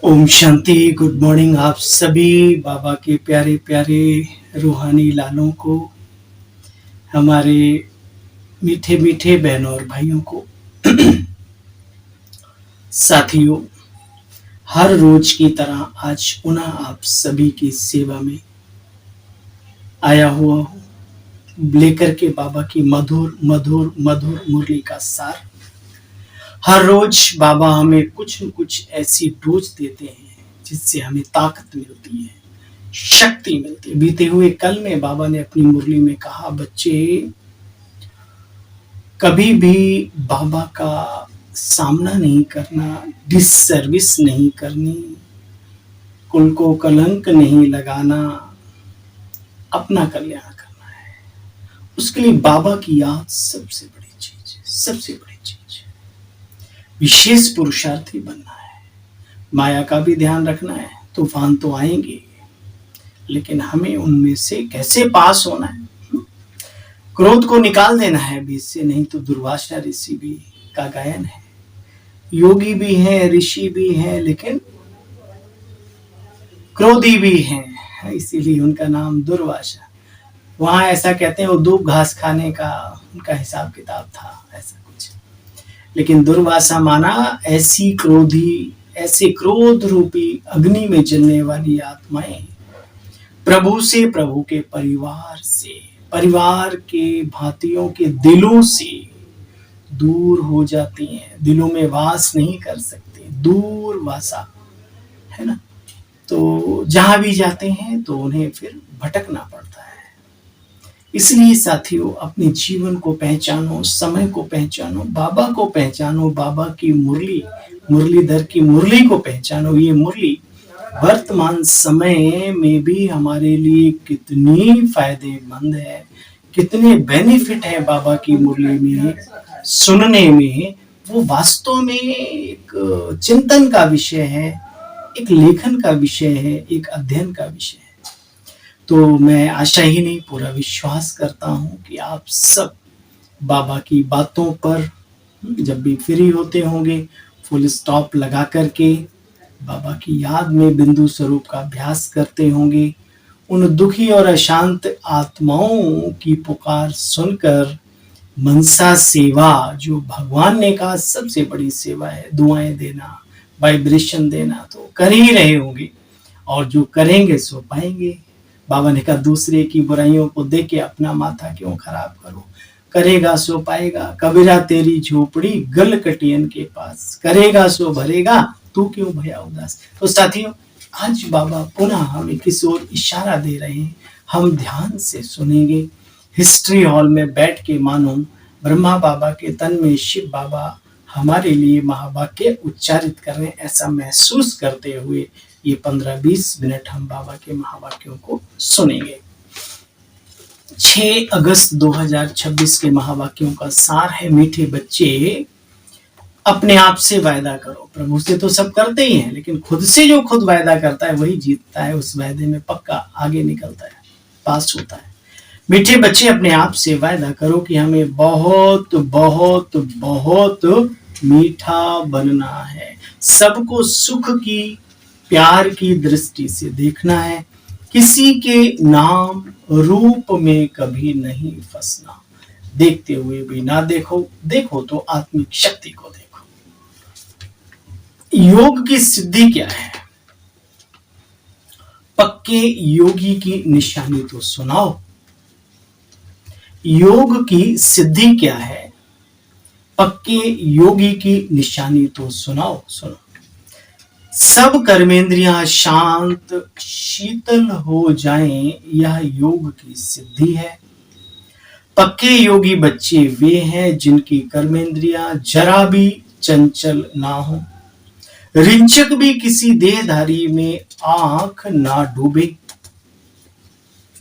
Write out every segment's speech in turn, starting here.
Om Shanti. Good morning आप सभी बाबा के प्यारे प्यारे रूहानी लालों को, हमारे मीठे मीठे बहनों और भाइयों को। साथियों, हर रोज की तरह आज पुनः आप सभी की सेवा में आया हुआ हूँ, लेकर के बाबा की मधुर मधुर मधुर मुरली का सार। हर रोज बाबा हमें कुछ न कुछ ऐसी डोज देते हैं जिससे हमें ताकत मिलती है, शक्ति मिलती है। बीते हुए कल में बाबा ने अपनी मुरली में कहा, बच्चे कभी भी बाबा का सामना नहीं करना, डिससर्विस नहीं करनी, कुल को कलंक नहीं लगाना, अपना कल्याण करना है। उसके लिए बाबा की याद सबसे बड़ी चीज है, सबसे बड़ी चीज है। विशेष पुरुषार्थी बनना है, माया का भी ध्यान रखना है। तूफान तो आएंगे, लेकिन हमें उनमें से कैसे पास होना है। क्रोध को निकाल देना है बीच से, नहीं तो दुर्वासा ऋषि भी का गायन है। योगी भी हैं, ऋषि भी हैं, लेकिन क्रोधी भी हैं, इसीलिए उनका नाम दुर्वासा। वहां ऐसा कहते हैं वो दूब घास खाने का उनका हिसाब किताब था, ऐसा कुछ। लेकिन दुर्वासा माना ऐसी क्रोधी, ऐसे क्रोध रूपी अग्नि में जलने वाली आत्माएं प्रभु से, प्रभु के परिवार से, परिवार के भांतियों के दिलों से दूर हो जाती हैं। दिलों में वास नहीं कर सकते, दूर वासा है ना। तो जहां भी जाते हैं तो उन्हें फिर भटकना पड़ता है। इसलिए साथियों, अपने जीवन को पहचानो, समय को पहचानो, बाबा को पहचानो, बाबा की मुरली, मुरलीधर की मुरली को पहचानो। ये मुरली वर्तमान समय में भी हमारे लिए कितनी फायदेमंद है, कितने बेनिफिट है बाबा की मुरली में सुनने में। वो वास्तव में एक चिंतन का विषय है, एक लेखन का विषय है, एक अध्ययन का विषय है। तो मैं आशा ही नहीं, पूरा विश्वास करता हूँ कि आप सब बाबा की बातों पर जब भी फ्री होते होंगे, फुल स्टॉप लगा करके बाबा की याद में बिंदु स्वरूप का अभ्यास करते होंगे। उन दुखी और अशांत आत्माओं की पुकार सुनकर मनसा सेवा, जो भगवान ने कहा सबसे बड़ी सेवा है, दुआएं देना, वाइब्रेशन देना, तो कर ही रहे होंगे। और जो करेंगे सो पाएंगे। बाबा ने कहा दूसरे की बुराइयों को देख के अपना माथा क्यों खराब करो, करेगा सो पाएगा। कबीरा तेरी झोपड़ी गल कटियन के पास, करेगा सो भरेगा, तू क्यों भया उदास। तो साथियों, आज बाबा पुनः हमें किस ओर इशारा दे रहे हैं, हम ध्यान से सुनेंगे। हिस्ट्री हॉल में बैठ के मानो ब्रह्मा बाबा के तन में शिव बाबा हमारे लिए महावाक्य उच्चारित कर रहे हैं, ऐसा महसूस करते हुए ये 15-20 मिनट हम बाबा के महावाक्यों को सुनेंगे। 6 अगस्त 2026 के महावाक्यों का सार है, मीठे बच्चे अपने आप से वायदा करो। प्रभु से तो सब करते ही हैं, लेकिन खुद से जो खुद वायदा करता है वही जीतता है। उस वायदे में पक्का आगे निकलता है, पास होता है। मीठे बच्चे अपने आप से वायदा करो कि हमें बहुत बहुत बहुत मीठा बनना है, सबको सुख की, प्यार की दृष्टि से देखना है, किसी के नाम रूप में कभी नहीं फंसना, देखते हुए भी ना देखो, देखो तो आत्मिक शक्ति को देखो। योग की सिद्धि क्या है? पक्के योगी की निशानी तो सुनाओ। योग की सिद्धि क्या है? पक्के योगी की निशानी तो सुनाओ। सुनो, सब कर्मेंद्रियां शांत शीतल हो जाएं, यह योग की सिद्धि है। पक्के योगी बच्चे वे हैं जिनकी कर्मेंद्रियां जरा भी चंचल ना हो, रिंचक भी किसी देहधारी में आंख ना डूबे।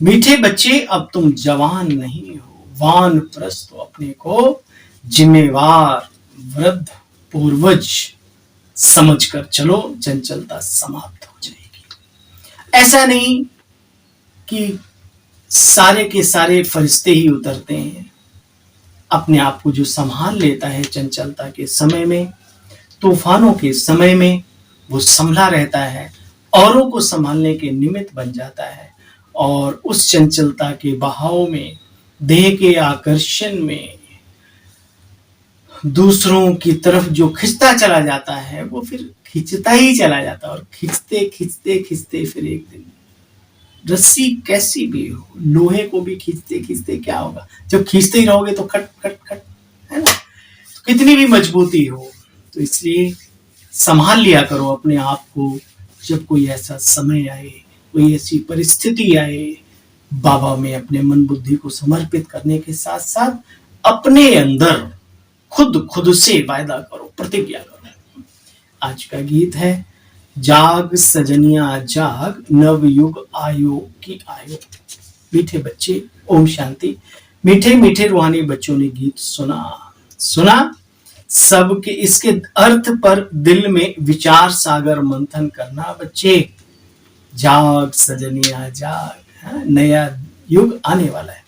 मीठे बच्चे, अब तुम जवान नहीं हो, वानप्रस्थ हो। अपने को जिम्मेवार वृद्ध पूर्वज समझकर चलो, चंचलता समाप्त हो जाएगी। ऐसा नहीं कि सारे के सारे फरिश्ते ही उतरते हैं। अपने आप को जो संभाल लेता है चंचलता के समय में, तूफानों के समय में, वो संभला रहता है, औरों को संभालने के निमित्त बन जाता है और उस चंचलता के बहाव में, देह के आकर्षण में दूसरों की तरफ जो खिंचता चला जाता है वो फिर खिंचता ही चला जाता है और खिंचते खिंचते खिंचते फिर एक दिन रस्सी कैसी भी हो, लोहे को भी खींचते खींचते क्या होगा, जब खींचते ही रहोगे तो खट खट खट, है ना, तो कितनी भी मजबूती हो। तो इसलिए संभाल लिया करो अपने आप को, जब कोई ऐसा समय आए, कोई ऐसी परिस्थिति आए, बाबा में अपने मन बुद्धि को समर्पित करने के साथ साथ अपने अंदर खुद से वायदा करो, प्रतिज्ञा करो। आज का गीत है जाग सजनिया जाग, नव युग आयो की आयो। मीठे बच्चे, ओम शांति। मीठे मीठे रूहानी बच्चों ने गीत सुना सबके इसके अर्थ पर दिल में विचार सागर मंथन करना बच्चे। जाग सजनिया जाग, नया युग आने वाला है,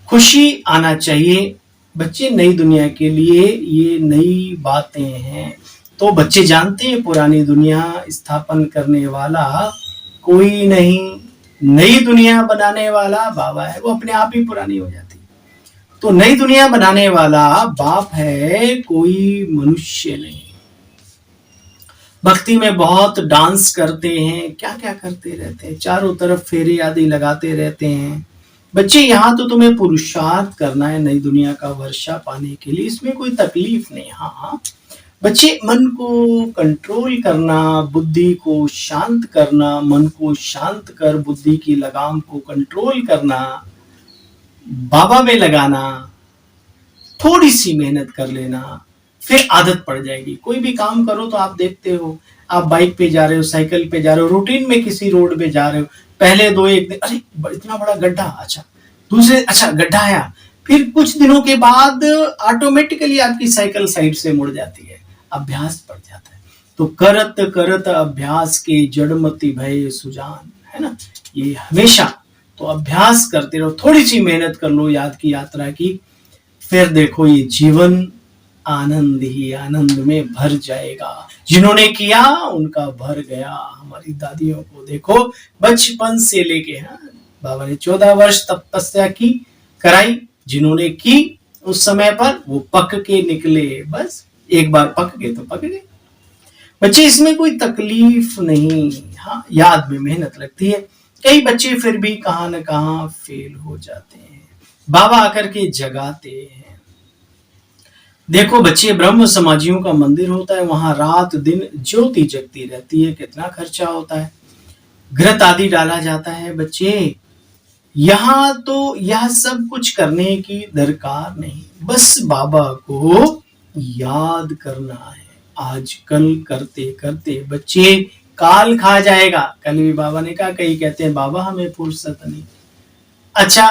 खुशी आना चाहिए बच्चे। नई दुनिया के लिए ये नई बातें हैं, तो बच्चे जानते हैं पुरानी दुनिया स्थापन करने वाला कोई नहीं, नई दुनिया बनाने वाला बाबा है, वो अपने आप ही पुरानी हो जाती है। तो नई दुनिया बनाने वाला बाप है, कोई मनुष्य नहीं। भक्ति में बहुत डांस करते हैं, क्या क्या करते रहते हैं, चारों तरफ फेरे आदि लगाते रहते हैं। बच्चे यहाँ तो तुम्हें पुरुषार्थ करना है नई दुनिया का वर्षा पाने के लिए, इसमें कोई तकलीफ नहीं। हाँ बच्चे, मन को कंट्रोल करना, बुद्धि को शांत करना, मन को शांत कर बुद्धि की लगाम को कंट्रोल करना, बाबा में लगाना, थोड़ी सी मेहनत कर लेना, फिर आदत पड़ जाएगी। कोई भी काम करो तो आप देखते हो, आप बाइक पे जा रहे हो, साइकिल पे जा रहे हो, रूटीन में किसी रोड पे जा रहे हो, पहले 2-1 दिन अरे इतना बड़ा गड्ढा, अच्छा, दूसरे अच्छा गड्ढा आया, फिर कुछ दिनों के बाद ऑटोमेटिकली आपकी साइकिल साइड से मुड़ जाती है, अभ्यास पड़ जाता है। तो करत करत अभ्यास के जड़मति भय सुजान, है ना, ये हमेशा तो अभ्यास करते रहो, थोड़ी सी मेहनत कर लो याद की यात्रा की, फिर देखो ये जीवन आनंद ही आनंद में भर जाएगा। जिन्होंने किया उनका भर गया। हमारी दादियों को देखो, बचपन से लेके बाबा ने 14 वर्ष तपस्या की कराई, जिन्होंने की उस समय पर वो पक के निकले, बस एक बार पक गए तो पक गए। बच्चे, इसमें कोई तकलीफ नहीं। हाँ, याद में मेहनत लगती है, कई बच्चे फिर भी कहां न कहां फेल हो जाते हैं, बाबा आकर के जगाते हैं। देखो बच्चे, ब्रह्म समाजियों का मंदिर होता है, वहां रात दिन ज्योति जगती रहती है, कितना खर्चा होता है, घृत आदि डाला जाता है। बच्चे, यहाँ तो यह सब कुछ करने की दरकार नहीं, बस बाबा को याद करना है। आज कल करते करते बच्चे काल खा जाएगा। कल भी बाबा ने कहा, कई कहते हैं बाबा हमें फुर्सत नहीं, अच्छा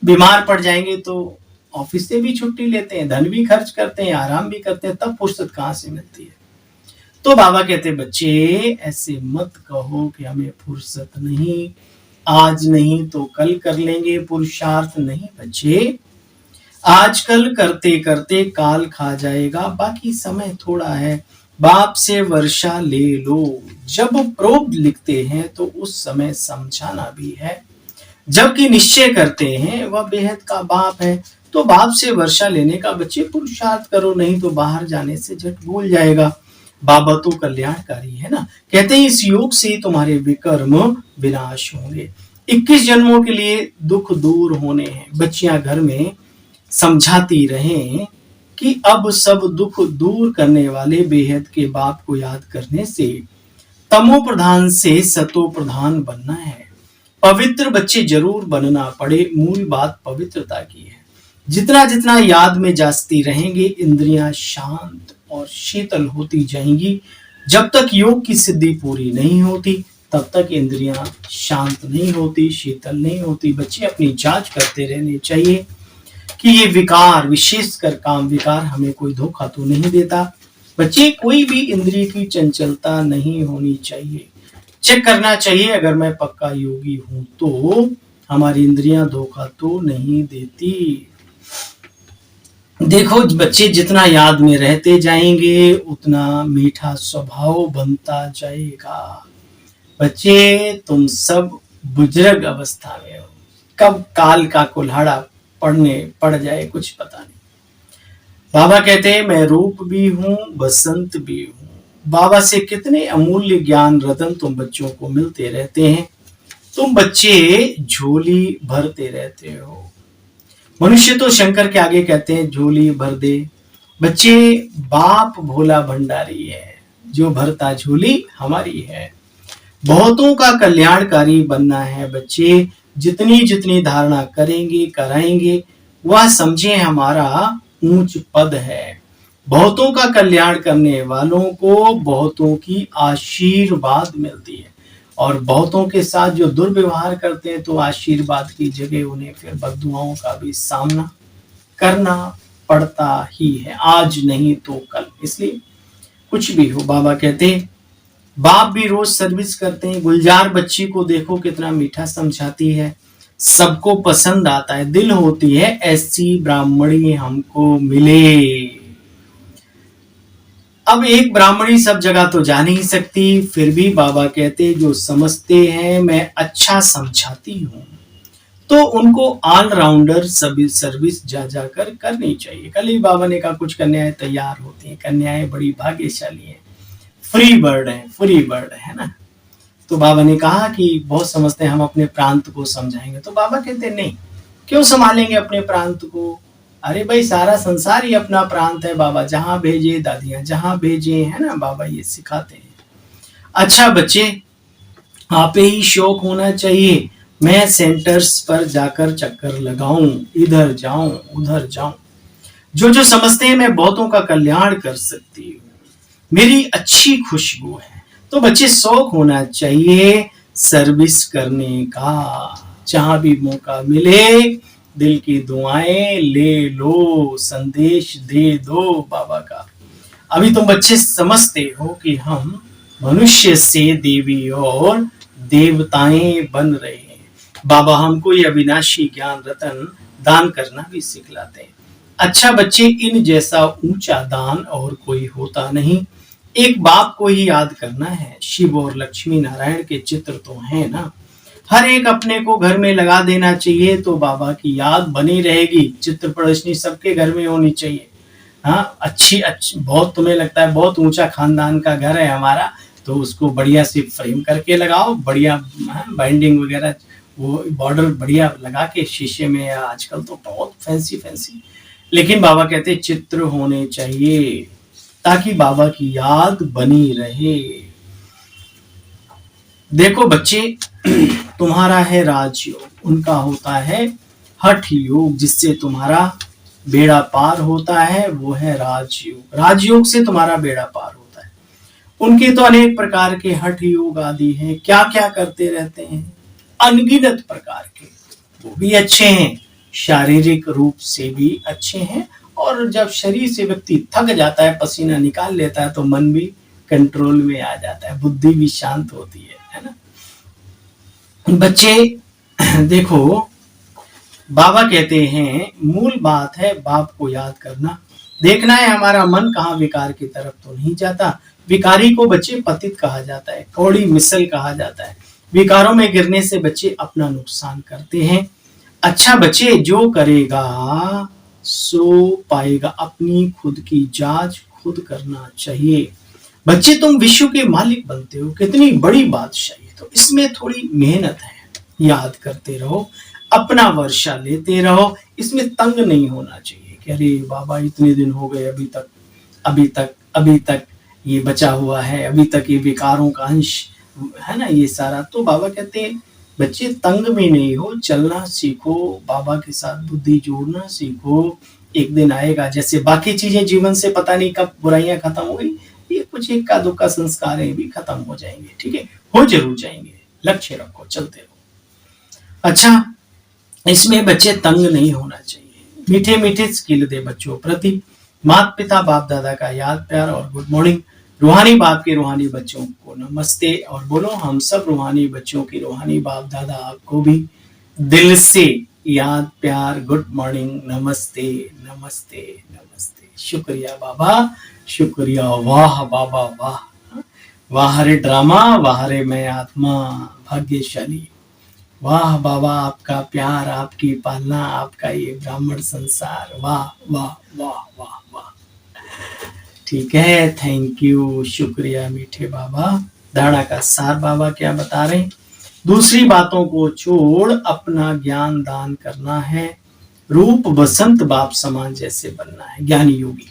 बीमार पड़ जाएंगे तो ऑफिस से भी छुट्टी लेते हैं, धन भी खर्च करते हैं, आराम भी करते हैं, तब फुर्सत कहाँ से मिलती है। तो बाबा कहते हैं बच्चे ऐसे मत कहो कि हमें फुर्सत नहीं, आज नहीं तो कल कर लेंगे, पुरुषार्थ नहीं बच्चे, आजकल करते करते काल खा जाएगा, बाकी समय थोड़ा है, बाप से वर्षा ले लो। जब प्रोब लिखते हैं तो उस समय समझाना भी है, जबकि निश्चय करते हैं वह बेहद का बाप है। तो बाप से वर्षा लेने का बच्चे पुरुषार्थ करो, नहीं तो बाहर जाने से झट भूल जाएगा। बाबा तो कल्याणकारी है ना, कहते हैं इस योग से तुम्हारे विकर्म विनाश होंगे, 21 जन्मों के लिए दुख दूर होने हैं। बच्चियां घर में समझाती रहें कि अब सब दुख दूर करने वाले बेहद के बाप को याद करने से तमो प्रधान से सतो प्रधान बनना है। पवित्र बच्चे जरूर बनना पड़े, मूल बात पवित्रता की है। जितना जितना याद में जाती रहेंगे, इंद्रियां शांत और शीतल होती जाएंगी। जब तक योग की सिद्धि पूरी नहीं होती तब तक इंद्रियां शांत नहीं होती, शीतल नहीं होती। बच्चे अपनी जांच करते रहने चाहिए कि ये विकार, विशेषकर काम विकार, हमें कोई धोखा तो नहीं देता। बच्चे, कोई भी इंद्रिय की चंचलता नहीं होनी चाहिए। चेक करना चाहिए, अगर मैं पक्का योगी हूं तो हमारी इंद्रियां धोखा तो नहीं देती। देखो बच्चे जितना याद में रहते जाएंगे उतना मीठा स्वभाव बनता जाएगा। बच्चे तुम सब बुजुर्ग अवस्था में हो, कब काल का कुल्हाड़ा पड़ने पड़ जाए कुछ पता नहीं। बाबा कहते हैं मैं रूप भी हूँ बसंत भी हूँ। बाबा से कितने अमूल्य ज्ञान रतन तुम बच्चों को मिलते रहते हैं। तुम बच्चे झोली भरते रहते हो। मनुष्य तो शंकर के आगे कहते हैं झोली भर दे। बच्चे बाप भोला भंडारी है, जो भरता झोली हमारी है। बहुतों का कल्याणकारी बनना है बच्चे। जितनी जितनी धारणा करेंगे कराएंगे वह समझे हमारा ऊंच पद है। बहुतों का कल्याण करने वालों को बहुतों की आशीर्वाद मिलती है, और बहुतों के साथ जो दुर्व्यवहार करते हैं तो आशीर्वाद की जगह उन्हें फिर बद्दुआओं का भी सामना करना पड़ता ही है, आज नहीं तो कल। इसलिए कुछ भी हो, बाबा कहते हैं बाप भी रोज सर्विस करते हैं। गुलजार बच्ची को देखो कितना मीठा समझाती है, सबको पसंद आता है, दिल होती है ऐसी ब्राह्मणी हमको मिले। अब एक ब्राह्मणी सब जगह तो जा नहीं सकती, फिर भी बाबा कहते जो समझते हैं मैं अच्छा समझाती हूँ तो उनको ऑलराउंडर सभी सर्विस जा जाकर करनी चाहिए। कल ही बाबा ने कहा कुछ कन्याएं तैयार होती हैं, कन्याएं बड़ी भाग्यशाली हैं, फ्री बर्ड है, फ्री बर्ड है ना। तो बाबा ने कहा कि बहुत समझते हैं हम अपने प्रांत को समझाएंगे, तो बाबा कहते नहीं, क्यों संभालेंगे अपने प्रांत को। अरे भाई सारा संसार ही अपना प्रांत है बाबा, जहां भेजे दादियां जहां भेजे, है ना, बाबा ये सिखाते हैं। अच्छा बच्चे आप ही शौक होना चाहिए मैं सेंटर्स पर जाकर चक्कर लगाऊं, इधर जाऊं उधर जाऊं। जो जो समझते हैं मैं बहुतों का कल्याण कर सकती हूँ, मेरी अच्छी खुशबू है। तो बच्चे शौक होना चाहिए सर्विस करने का। जहां भी मौका मिले दिल की दुआएं ले लो, संदेश दे दो बाबा का। अभी तुम बच्चे समझते हो कि हम मनुष्य से देवी और देवताएं बन रहे हैं। बाबा हमको ये अविनाशी ज्ञान रतन दान करना भी सिखलाते हैं। अच्छा बच्चे इन जैसा ऊंचा दान और कोई होता नहीं। एक बाप को ही याद करना है। शिव और लक्ष्मी नारायण के चित्र तो है ना, हर एक अपने को घर में लगा देना चाहिए तो बाबा की याद बनी रहेगी। चित्र प्रदर्शनी सबके घर में होनी चाहिए। हाँ अच्छी बहुत तुम्हें लगता है बहुत ऊंचा खानदान का घर है हमारा, तो उसको बढ़िया से फ्रेम करके लगाओ, बढ़िया बाइंडिंग वगैरह वो बॉर्डर बढ़िया लगा के शीशे में, या आजकल तो बहुत फैंसी फैंसी। लेकिन बाबा कहते चित्र होने चाहिए ताकि बाबा की याद बनी रहे। देखो बच्चे तुम्हारा है राजयोग, उनका होता है हठ योग, जिससे तुम्हारा बेड़ा पार होता है, वो है राजयोग। राजयोग से तुम्हारा बेड़ा पार होता है। उनके तो अनेक प्रकार के हठ योग आदि हैं, क्या क्या करते रहते हैं, अनगिनत प्रकार के। वो भी अच्छे हैं, शारीरिक रूप से भी अच्छे हैं, और जब शरीर से व्यक्ति थक जाता है, पसीना निकाल लेता है, तो मन भी कंट्रोल में आ जाता है, बुद्धि भी शांत होती है ना। बच्चे देखो बाबा कहते हैं मूल बात है बाप को याद करना, देखना है हमारा मन कहाँ विकार की तरफ तो नहीं जाता। विकारी को बच्चे पतित कहा जाता है, कौड़ी मिसल कहा जाता है। विकारों में गिरने से बच्चे अपना नुकसान करते हैं। अच्छा बच्चे जो करेगा सो पाएगा, अपनी खुद की जांच खुद करना चाहिए। बच्चे तुम विश्व के मालिक बनते हो, कितनी बड़ी बादशाही, तो इसमें थोड़ी मेहनत है, याद करते रहो, अपना वर्षा लेते रहो। इसमें तंग नहीं होना चाहिए कि अरे बाबा इतने दिन हो गए अभी तक ये बचा हुआ है, अभी तक ये विकारों का अंश है ना, ये सारा। तो बाबा कहते हैं बच्चे तंग में नहीं हो, चलना सीखो, बाबा के साथ बुद्धि जोड़ना सीखो। एक दिन आएगा, जैसे बाकी चीजें जीवन से पता नहीं कब बुराइयां खत्म हो गई, ये कुछ इक्का दुक्का संस्कार भी खत्म हो जाएंगे, ठीक है, हो जरूर जाएंगे। लक्ष्य रखो, चलते रहो। अच्छा इसमें बच्चे तंग नहीं होना चाहिए, मीठे मीठे स्किल दे बच्चों प्रति। माता पिता बाप दादा का याद प्यार और गुड मॉर्निंग। रूहानी बाप के रूहानी बच्चों को नमस्ते, और बोलो हम सब रूहानी बच्चों के रूहानी बाप दादा आपको भी दिल से याद, प्यार, गुड मॉर्निंग, नमस्ते, नमस्ते, नमस्ते, शुक्रिया बाबा, शुक्रिया, वाह बाबा वाह, वाह रे ड्रामा, वाह रे मैं आत्मा भाग्यशाली, वाह बाबा आपका प्यार, आपकी पालना, आपका ये ब्राह्मण संसार, वाह वाह वाह वाह वाह। ठीक है, थैंक यू, शुक्रिया मीठे बाबा। धारणा का सार बाबा क्या बता रहे हैं? दूसरी बातों को छोड़ अपना ज्ञान दान करना है, रूप बसंत बाप समान जैसे बनना है। ज्ञानी योगी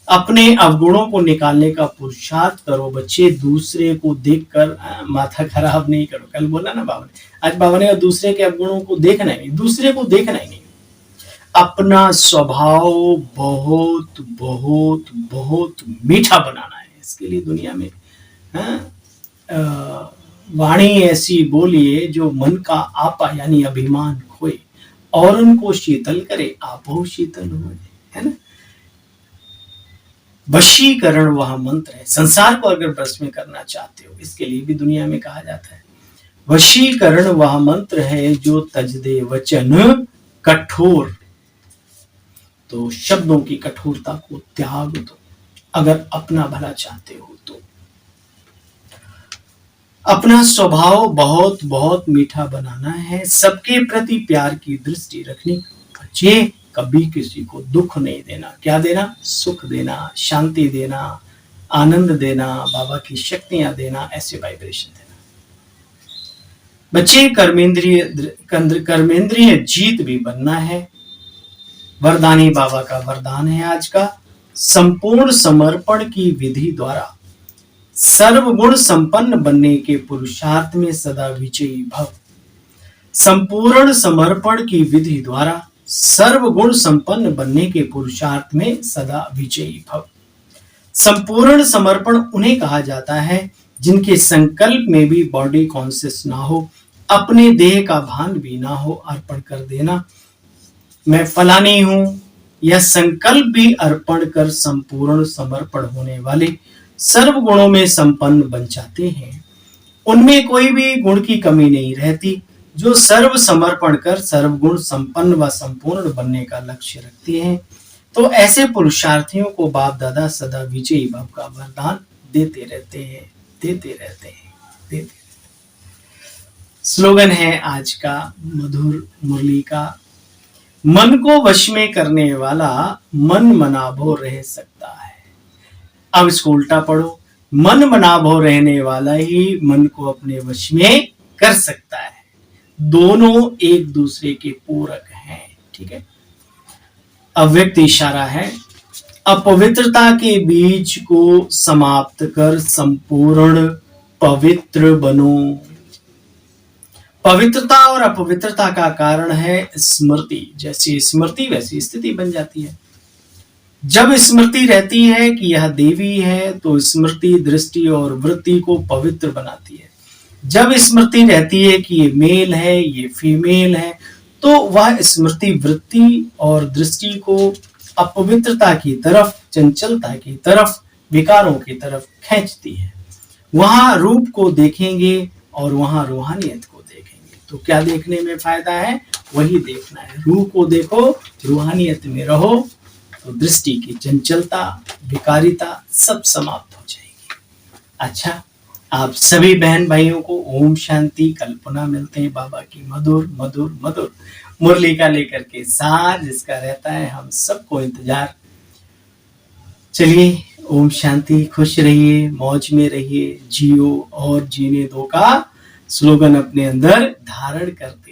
अपने अवगुणों को निकालने का पुरुषार्थ करो बच्चे, दूसरे को देखकर माथा खराब नहीं करो। कल बोला ना बाबा ने, आज बाबा ने दूसरे के अवगुणों को देखना ही नहीं, दूसरे को देखना ही नहीं, अपना स्वभाव बहुत बहुत बहुत मीठा बनाना है। इसके लिए दुनिया में वाणी ऐसी बोलिए जो मन का आपा यानी अभिमान खोए और उनको शीतल करे, आपो शीतल हुए, है ना। वशीकरण वह मंत्र है। संसार को अगर वश में करना चाहते हो, इसके लिए भी दुनिया में कहा जाता है, वशीकरण वह मंत्र है जो तज दे वचन कठोर। तो शब्दों की कठोरता को त्याग दो अगर अपना भला चाहते हो तो। अपना स्वभाव बहुत बहुत मीठा बनाना है, सबके प्रति प्यार की दृष्टि रखनी, बच्चे कभी किसी को दुख नहीं देना। क्या देना? सुख देना, शांति देना, आनंद देना, बाबा की शक्तियां देना, ऐसे वाइब्रेशन देना। बच्चे कर्मेंद्रिय जीत भी बनना है। वरदानी बाबा का वरदान है आज का, संपूर्ण समर्पण की विधि द्वारा सर्वगुण संपन्न बनने के पुरुषार्थ में सदा विजयी भव। संपूर्ण समर्पण की विधि द्वारा सर्वगुण संपन्न बनने के पुरुषार्थ में सदा विजयी भव। संपूर्ण समर्पण उन्हें कहा जाता है जिनके संकल्प में भी बॉडी कॉन्शियस ना हो, अपने देह का भान भी ना हो। अर्पण कर देना, मैं फलानी हूं, यह संकल्प भी अर्पण कर संपूर्ण समर्पण होने वाले सर्व गुणों में संपन्न बन जाते हैं। उनमें कोई भी गुण की कमी नहीं रहती। जो सर्व समर्पण कर सर्वगुण संपन्न व संपूर्ण बनने का लक्ष्य रखते हैं, तो ऐसे पुरुषार्थियों को बाप दादा सदा विजयी भाव का वरदान देते रहते हैं, देते रहते हैं, देते रहते हैं। स्लोगन है आज का मधुर मुरली का, मन को वश में करने वाला मन मनाभो रह सकता है। अब इसको उल्टा पढ़ो, मन मनाभो रहने वाला ही मन को अपने वश में कर सकता है। दोनों एक दूसरे के पूरक हैं, ठीक है। अव्यक्त इशारा है, अपवित्रता के बीज को समाप्त कर संपूर्ण पवित्र बनो। पवित्रता और अपवित्रता का कारण है स्मृति। जैसी स्मृति वैसी स्थिति बन जाती है। जब स्मृति रहती है कि यह देवी है, तो स्मृति दृष्टि और वृत्ति को पवित्र बनाती है। जब स्मृति रहती है कि ये मेल है, ये फीमेल है, तो वह स्मृति वृत्ति और दृष्टि को अपवित्रता की तरफ, चंचलता की तरफ, विकारों की तरफ खींचती है। वहां रूप को देखेंगे और वहां रूहानियत को देखेंगे, तो क्या देखने में फायदा है? वही देखना है। रूप को देखो, रूहानियत में रहो, तो दृष्टि की चंचलता, विकारिता सब समाप्त हो जाएगी। अच्छा, आप सभी बहन भाइयों को ओम शांति। कल पुनः मिलते हैं बाबा की मधुर मधुर मधुर मुरली का लेकर के सार, जिसका रहता है हम सबको इंतजार। चलिए, ओम शांति। खुश रहिए, मौज में रहिए, जियो और जीने दो का स्लोगन अपने अंदर धारण करते